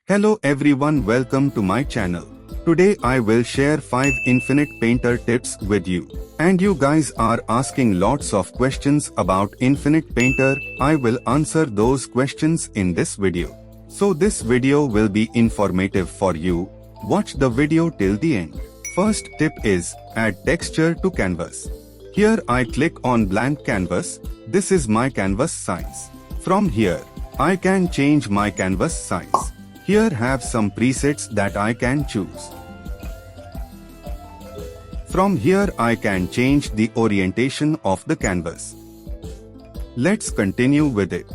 Hello everyone, welcome to my channel. Today I will share 5 Infinite Painter tips with you. And you guys are asking lots of questions about Infinite Painter. I will answer those questions in this video. So this video will be informative for you. Watch the video till the end. First tip is, add texture to canvas. Here I click on blank canvas. This is my canvas size. From here, I can change my canvas size. Here have some presets that I can choose. From here I can change the orientation of the canvas. Let's continue with it.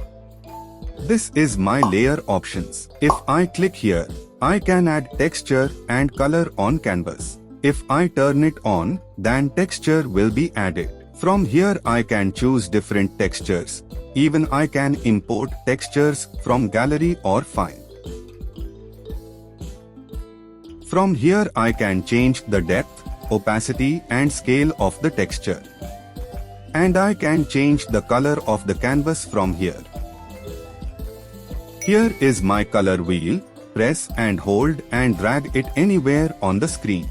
This is my layer options. If I click here, I can add texture and color on canvas. If I turn it on, then texture will be added. From here I can choose different textures. Even I can import textures from gallery or file. From here I can change the depth, opacity and scale of the texture. And I can change the color of the canvas from here. Here is my color wheel. Press and hold and drag it anywhere on the screen.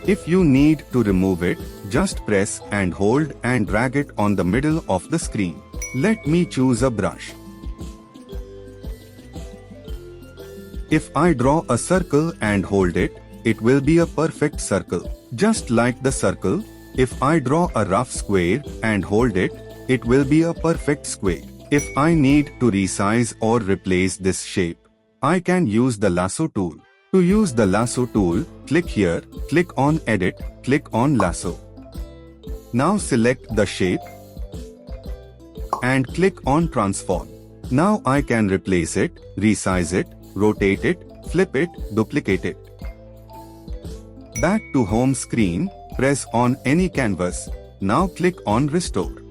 If you need to remove it, just press and hold and drag it on the middle of the screen. Let me choose a brush. If I draw a circle and hold it, it will be a perfect circle. Just like the circle, if I draw a rough square and hold it, it will be a perfect square. If I need to resize or replace this shape, I can use the lasso tool. To use the lasso tool, click here, click on Edit, click on Lasso. Now select the shape and click on Transform. Now I can replace it, resize it, rotate it, flip it, duplicate it. Back to home screen, press on any canvas. Now click on Restore.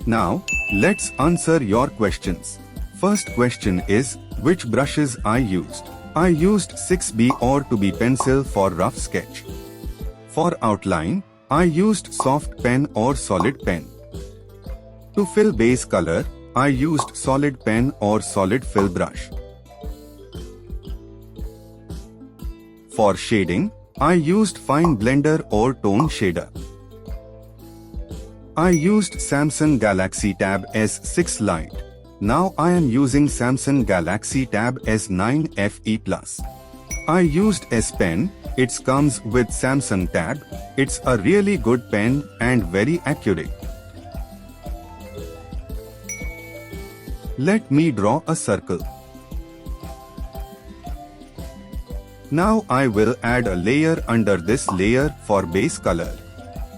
Now, let's answer your questions. First question is, which brushes I used? I used 6B or 2B pencil for rough sketch. For outline, I used soft pen or solid pen. To fill base color, I used solid pen or solid fill brush. For shading, I used fine blender or tone shader. I used Samsung Galaxy Tab S6 Lite. Now I am using Samsung Galaxy Tab S9 FE Plus. I used S Pen. It comes with Samsung Tab. It's a really good pen and very accurate. Let me draw a circle. Now I will add a layer under this layer for base color.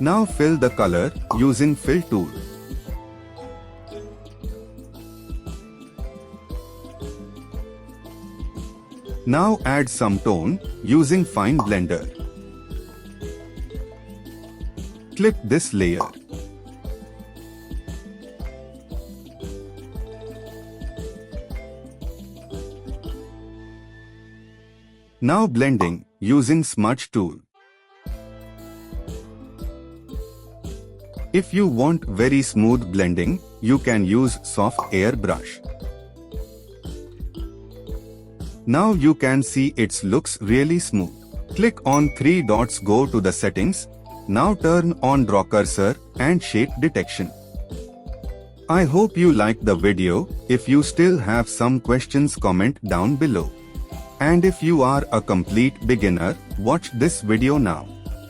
Now fill the color using Fill tool. Now add some tone using Fine Blender. Clip this layer. Now blending using Smudge tool. If you want very smooth blending, you can use soft air brush. Now you can see it looks really smooth. Click on 3 dots, go to the settings. Now turn on draw cursor and shape detection. I hope you liked the video. If you still have some questions, comment down below. And if you are a complete beginner, watch this video now.